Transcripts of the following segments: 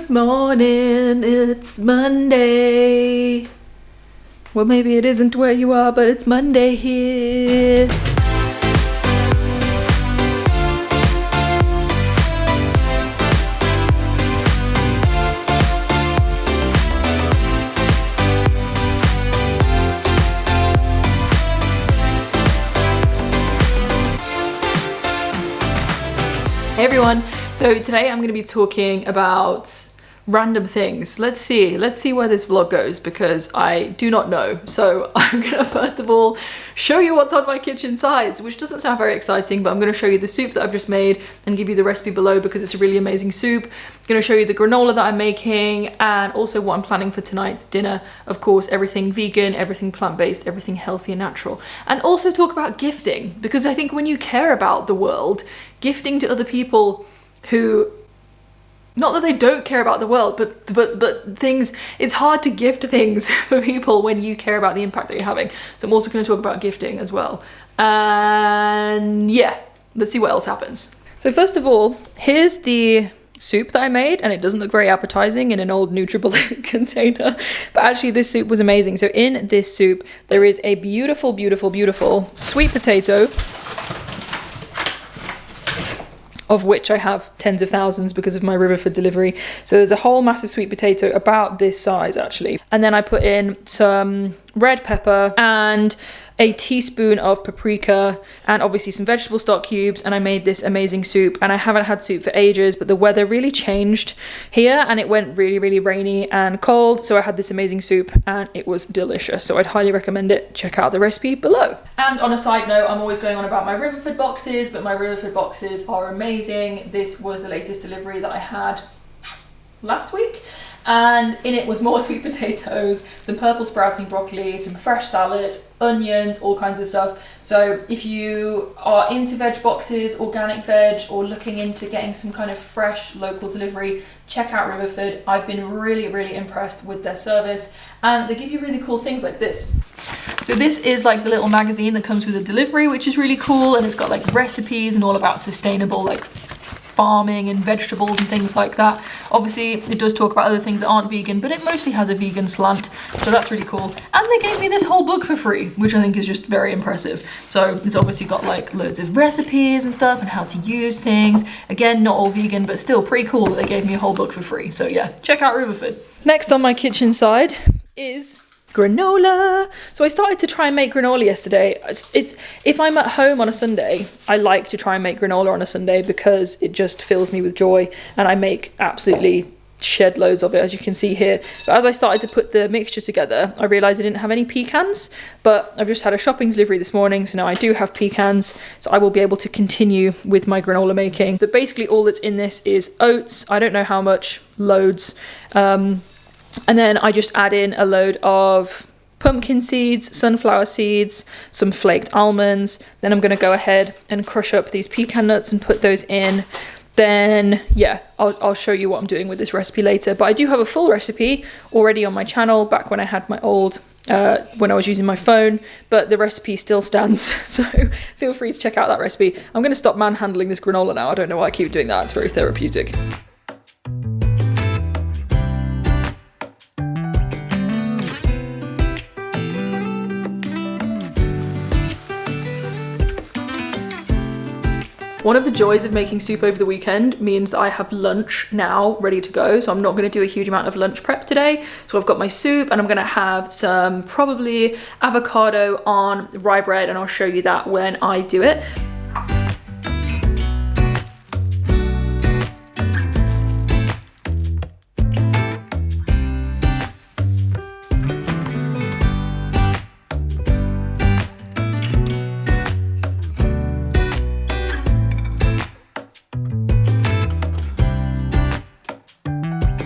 Good morning, it's Monday. Well, maybe it isn't where you are, but it's Monday here. Hey everyone, so today I'm going to be talking about random things. Let's see where this vlog goes because I do not know. So I'm going to first of all show you what's on my kitchen sides, which doesn't sound very exciting, but I'm going to show you the soup that I've just made and give you the recipe below because it's a really amazing soup. I'm going to show you the granola that I'm making and also what I'm planning for tonight's dinner. Of course, everything vegan, everything plant-based, everything healthy and natural. And also talk about gifting because I think when you care about the world, gifting to other people who, not that they don't care about the world, but things, it's hard to gift things for people when you care about the impact that you're having. So I'm also going to talk about gifting as well. And yeah, let's see what else happens. So first of all, here's the soup that I made, and it doesn't look very appetizing in an old Nutribullet container, but actually this soup was amazing. So in this soup, there is a beautiful, beautiful, beautiful sweet potato, of which I have tens of thousands because of my Riverford delivery. So there's a whole massive sweet potato about this size actually. And then I put in some red pepper and a teaspoon of paprika and obviously some vegetable stock cubes, and I made this amazing soup. And I haven't had soup for ages, but the weather really changed here and it went really, really rainy and cold. So I had this amazing soup and it was delicious. So I'd highly recommend it. Check out the recipe below. And on a side note, I'm always going on about my Riverford boxes, but my Riverford boxes are amazing. This was the latest delivery that I had last week. And in it was more sweet potatoes, some purple sprouting broccoli, some fresh salad, onions, all kinds of stuff. So if you are into veg boxes, organic veg, or looking into getting some kind of fresh local delivery, check out Riverford. I've been really, really impressed with their service, and they give you really cool things like this. So this is like the little magazine that comes with the delivery, which is really cool, and it's got like recipes and all about sustainable like farming and vegetables and things like that. Obviously it does talk about other things that aren't vegan, but it mostly has a vegan slant, so that's really cool. And they gave me this whole book for free, which I think is just very impressive. So it's obviously got like loads of recipes and stuff and how to use things. Again, not all vegan, but still pretty cool that they gave me a whole book for free. So yeah, check out Riverford. Next on my kitchen side is granola. So I started to try and make granola yesterday. If I'm at home on a Sunday, I like to try and make granola on a Sunday because it just fills me with joy, and I make absolutely shed loads of it, as you can see here. But as I started to put the mixture together, I realized I didn't have any pecans, but I've just had a shopping delivery this morning, so now I do have pecans, so I will be able to continue with my granola making. But basically all that's in this is oats. I don't know how much, loads. And then I just add in a load of pumpkin seeds, sunflower seeds, some flaked almonds. Then I'm going to go ahead and crush up these pecan nuts and put those in. Then, yeah, I'll show you what I'm doing with this recipe later. But I do have a full recipe already on my channel back when I had my old, when I was using my phone. But the recipe still stands, so feel free to check out that recipe. I'm going to stop manhandling this granola now. I don't know why I keep doing that. It's very therapeutic. One of the joys of making soup over the weekend means that I have lunch now ready to go. So I'm not going to do a huge amount of lunch prep today. So I've got my soup and I'm going to have some probably avocado on rye bread, and I'll show you that when I do it.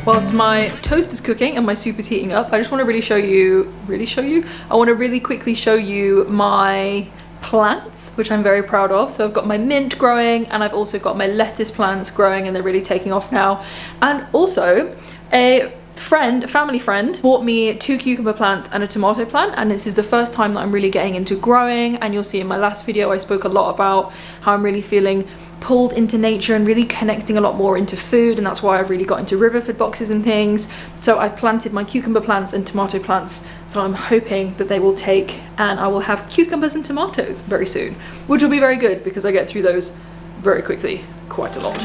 Whilst my toast is cooking and my soup is heating up, I just want to I want to really quickly show you my plants, which I'm very proud of. So I've got my mint growing, and I've also got my lettuce plants growing, and they're really taking off now. And also a family friend bought me 2 cucumber plants and a tomato plant, and this is the first time that I'm really getting into growing. And you'll see in my last video I spoke a lot about how I'm really feeling pulled into nature and really connecting a lot more into food, and that's why I've really got into Riverford boxes and things. So I've planted my cucumber plants and tomato plants, so I'm hoping that they will take and I will have cucumbers and tomatoes very soon, which will be very good because I get through those very quickly, quite a lot.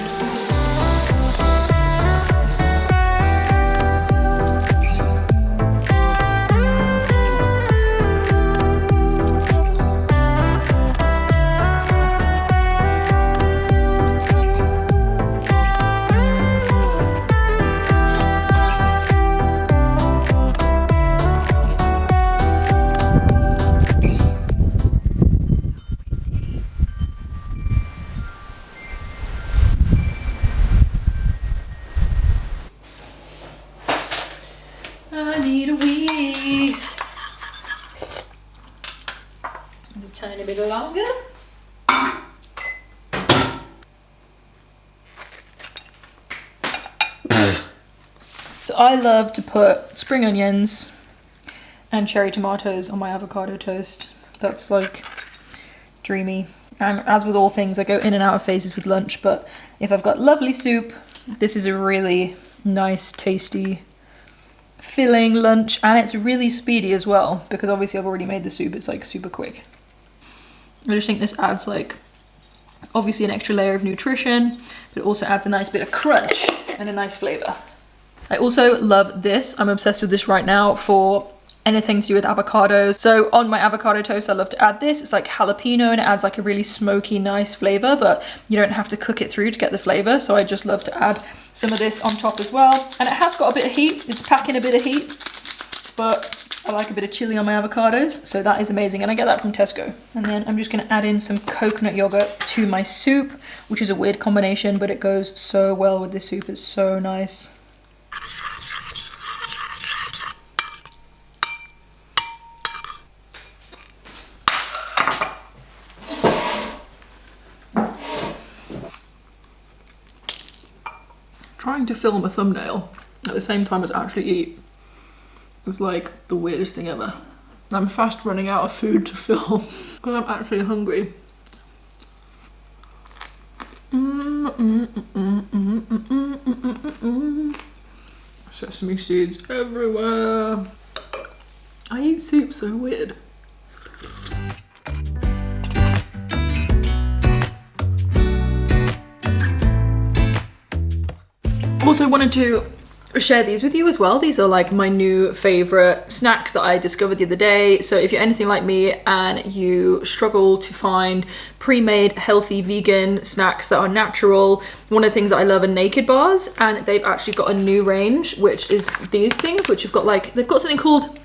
I need a wee. A tiny bit longer. So I love to put spring onions and cherry tomatoes on my avocado toast. That's like dreamy. And as with all things, I go in and out of phases with lunch, but if I've got lovely soup, this is a really nice, tasty, filling lunch, and it's really speedy as well because obviously I've already made the soup. It's like super quick. I just think this adds like obviously an extra layer of nutrition, but it also adds a nice bit of crunch and a nice flavor. I also love this. I'm obsessed with this right now for anything to do with avocados. So on my avocado toast, I love to add this. It's like jalapeno and it adds like a really smoky, nice flavor, but you don't have to cook it through to get the flavor. So I just love to add some of this on top as well. And it has got a bit of heat. It's packing a bit of heat, but I like a bit of chili on my avocados. So that is amazing. And I get that from Tesco. And then I'm just gonna add in some coconut yogurt to my soup, which is a weird combination, but it goes so well with this soup. It's so nice. Trying to film a thumbnail at the same time as actually eat is like the weirdest thing ever. I'm fast running out of food to film because I'm actually hungry. Sesame seeds everywhere. I eat soup so weird. Also wanted to share these with you as well. These are like my new favorite snacks that I discovered the other day. So if you're anything like me and you struggle to find pre-made healthy vegan snacks that are natural, one of the things that I love are naked bars, and they've actually got a new range, which is these things, which have got like, they've got something called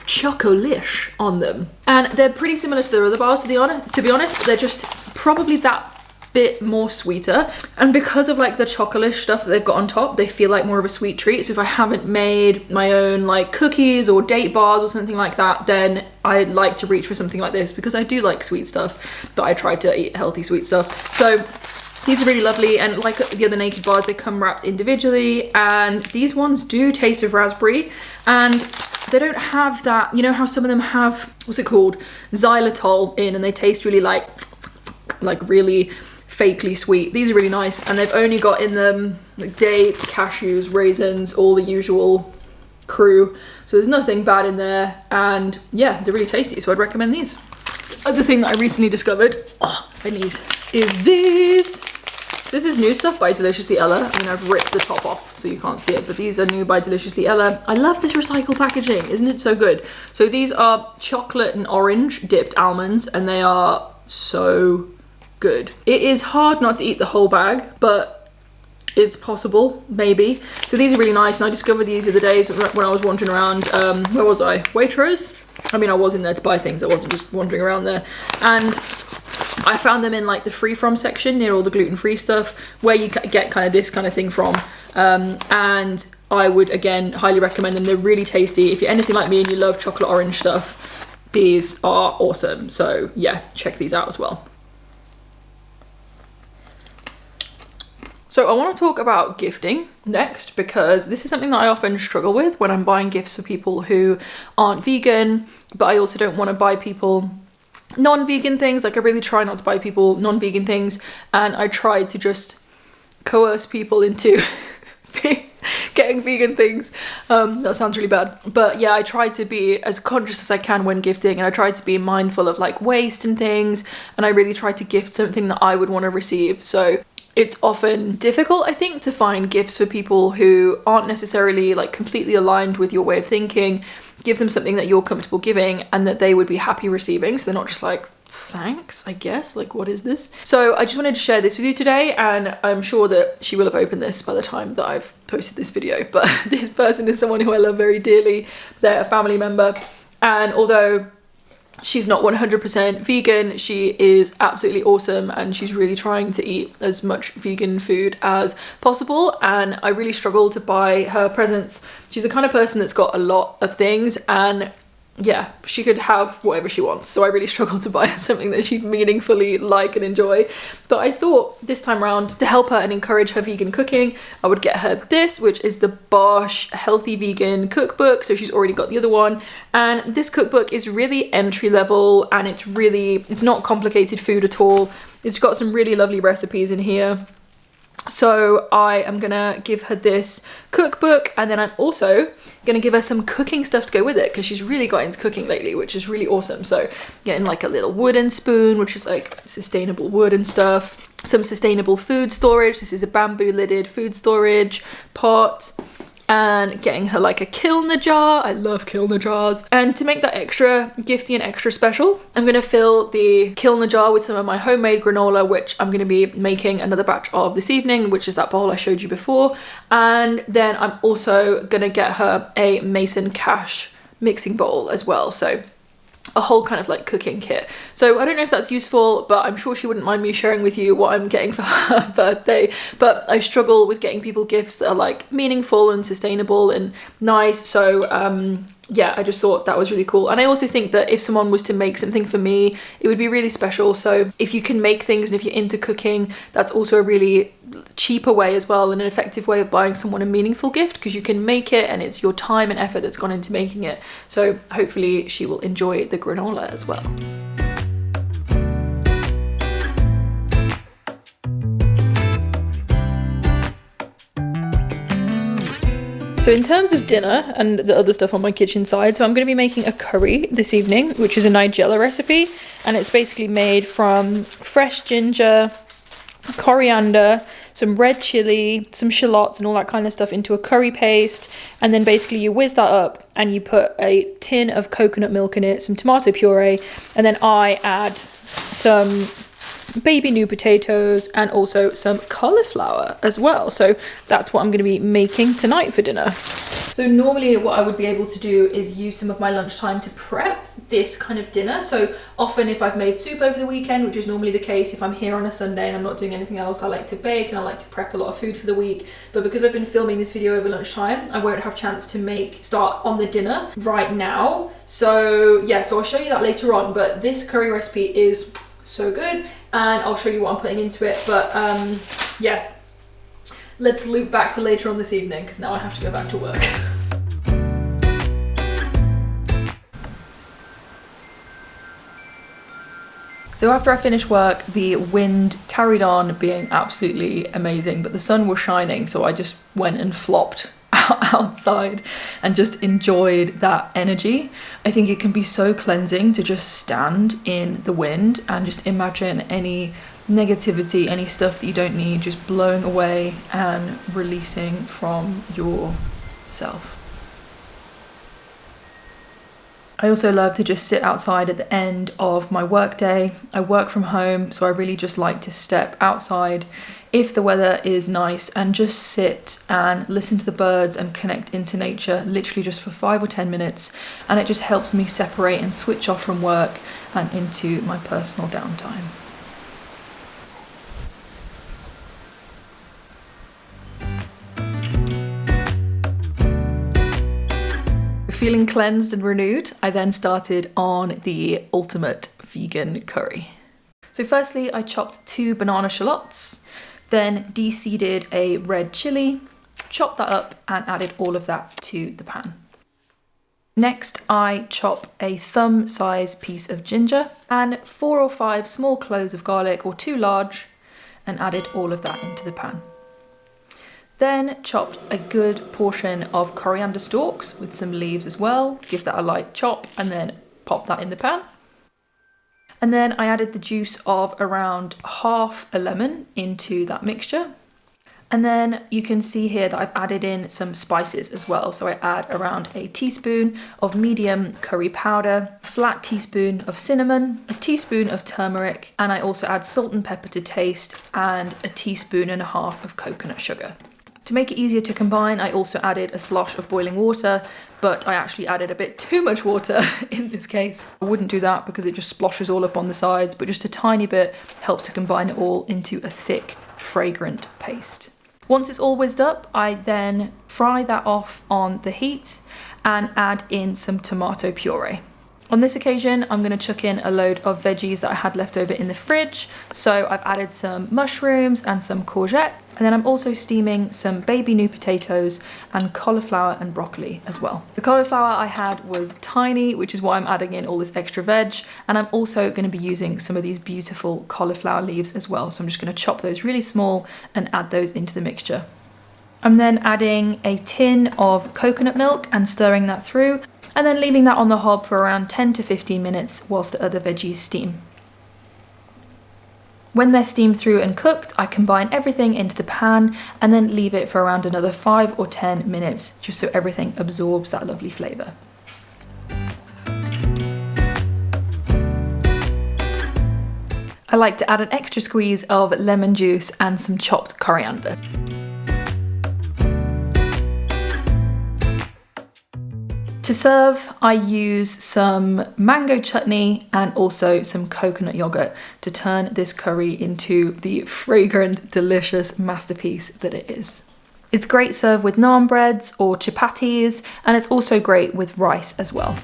Chocolish on them, and they're pretty similar to their other bars to be honest, but they're just probably that bit more sweeter, and because of like the chocolate stuff that they've got on top, they feel like more of a sweet treat. So if I haven't made my own like cookies or date bars or something like that, then I like to reach for something like this because I do like sweet stuff, but I try to eat healthy sweet stuff. So these are really lovely, and like the other naked bars, they come wrapped individually, and these ones do taste of raspberry, and they don't have that, you know how some of them have, what's it called, xylitol in, and they taste really like really fakely sweet. These are really nice, and they've only got in them like dates, cashews, raisins, all the usual crew. So there's nothing bad in there, and yeah, they're really tasty, so I'd recommend these. Other thing that I recently discovered, I need, is this. This is new stuff by Deliciously Ella. I mean, I've ripped the top off so you can't see it, but these are new by Deliciously Ella. I love this recycled packaging, isn't it so good? So these are chocolate and orange dipped almonds, and they are so good. It is hard not to eat the whole bag, but it's possible, maybe. So these are really nice, and I discovered these the other days when I was wandering around, where was I? Waitrose? I mean, I was in there to buy things, I wasn't just wandering around there. And I found them in like the free from section near all the gluten-free stuff, where you get kind of this kind of thing from. And I would, again, highly recommend them. They're really tasty. If you're anything like me and you love chocolate orange stuff, these are awesome. So yeah, check these out as well. So I want to talk about gifting next, because this is something that I often struggle with when I'm buying gifts for people who aren't vegan, but I also don't want to buy people non-vegan things. Like I really try not to buy people non-vegan things, and I try to just coerce people into getting vegan things. That sounds really bad, but yeah, I try to be as conscious as I can when gifting, and I try to be mindful of like waste and things, and I really try to gift something that I would want to receive. So it's often difficult, I think, to find gifts for people who aren't necessarily like completely aligned with your way of thinking. Give them something that you're comfortable giving and that they would be happy receiving, so they're not just like, thanks, I guess, like what is this? So I just wanted to share this with you today, and I'm sure that she will have opened this by the time that I've posted this video, but this person is someone who I love very dearly. They're a family member, and although she's not 100% vegan, she is absolutely awesome, and she's really trying to eat as much vegan food as possible, and I really struggle to buy her presents. She's the kind of person that's got a lot of things, and yeah, she could have whatever she wants, so I really struggle to buy her something that she'd meaningfully like and enjoy. But I thought this time around, to help her and encourage her vegan cooking, I would get her this, which is the Bosch Healthy Vegan Cookbook. So she's already got the other one, and this cookbook is really entry level, and it's not complicated food at all. It's got some really lovely recipes in here. So I am gonna give her this cookbook, and then I'm also gonna give her some cooking stuff to go with it, because she's really got into cooking lately, which is really awesome. So getting like a little wooden spoon, which is like sustainable wood and stuff, some sustainable food storage. This is a bamboo lidded food storage pot, and getting her like a Kilner jar. I love Kilner jars. And to make that extra gifty and extra special, I'm gonna fill the Kilner jar with some of my homemade granola, which I'm gonna be making another batch of this evening, which is that bowl I showed you before. And then I'm also gonna get her a Mason Cash mixing bowl as well. So a whole kind of like cooking kit. So I don't know if that's useful, but I'm sure she wouldn't mind me sharing with you what I'm getting for her birthday. But I struggle with getting people gifts that are like meaningful and sustainable and nice. So yeah, I just thought that was really cool. And I also think that if someone was to make something for me, it would be really special. So if you can make things, and if you're into cooking, that's also a really cheaper way as well, and an effective way of buying someone a meaningful gift, because you can make it and it's your time and effort that's gone into making it. So hopefully she will enjoy the granola as well. So in terms of dinner and the other stuff on my kitchen side, so I'm going to be making a curry this evening, which is a Nigella recipe, and it's basically made from fresh ginger, coriander, some red chili, some shallots and all that kind of stuff into a curry paste, and then basically you whiz that up and you put a tin of coconut milk in it, some tomato puree, and then I add some baby new potatoes and also some cauliflower as well. So that's what I'm going to be making tonight for dinner. So normally what I would be able to do is use some of my lunchtime to prep this kind of dinner. So often if I've made soup over the weekend, which is normally the case if I'm here on a Sunday and I'm not doing anything else, I like to bake and I like to prep a lot of food for the week. But because I've been filming this video over lunchtime, I won't have a chance to start on the dinner right now. So yeah, so I'll show you that later on. But this curry recipe is so good, and I'll show you what I'm putting into it. But yeah, let's loop back to later on this evening, because now I have to go back to work. So after I finished work, the wind carried on being absolutely amazing, but the sun was shining, so I just went and flopped outside and just enjoyed that energy. I think it can be so cleansing to just stand in the wind and just imagine any negativity, any stuff that you don't need, just blowing away and releasing from yourself. I also love to just sit outside at the end of my work day. I work from home, so I really just like to step outside if the weather is nice and just sit and listen to the birds and connect into nature, literally just for 5 or 10 minutes. And it just helps me separate and switch off from work and into my personal downtime. Feeling cleansed and renewed, I then started on the ultimate vegan curry. So firstly, I chopped 2 banana shallots, then de-seeded a red chili, chopped that up and added all of that to the pan. Next, I chop a thumb-size piece of ginger and 4 or 5 small cloves of garlic, or 2 large, and added all of that into the pan. Then chopped a good portion of coriander stalks with some leaves as well, give that a light chop, and then pop that in the pan. And then I added the juice of around half a lemon into that mixture. And then you can see here that I've added in some spices as well. So I add around a teaspoon of medium curry powder, a flat teaspoon of cinnamon, a teaspoon of turmeric, and I also add salt and pepper to taste, and a teaspoon and a half of coconut sugar. To make it easier to combine, I also added a slosh of boiling water, but I actually added a bit too much water in this case. I wouldn't do that because it just splashes all up on the sides, but just a tiny bit helps to combine it all into a thick, fragrant paste. Once it's all whizzed up, I then fry that off on the heat and add in some tomato puree. On this occasion, I'm going to chuck in a load of veggies that I had left over in the fridge. So I've added some mushrooms and some courgette, and then I'm also steaming some baby new potatoes and cauliflower and broccoli as well. The cauliflower I had was tiny, which is why I'm adding in all this extra veg, and I'm also going to be using some of these beautiful cauliflower leaves as well. So I'm just going to chop those really small and add those into the mixture. I'm then adding a tin of coconut milk and stirring that through, and then leaving that on the hob for around 10 to 15 minutes whilst the other veggies steam. When they're steamed through and cooked, I combine everything into the pan and then leave it for around another 5 or 10 minutes, just so everything absorbs that lovely flavour. I like to add an extra squeeze of lemon juice and some chopped coriander. To serve, I use some mango chutney and also some coconut yogurt to turn this curry into the fragrant, delicious masterpiece that it is. It's great served with naan breads or chapatis, and it's also great with rice as well.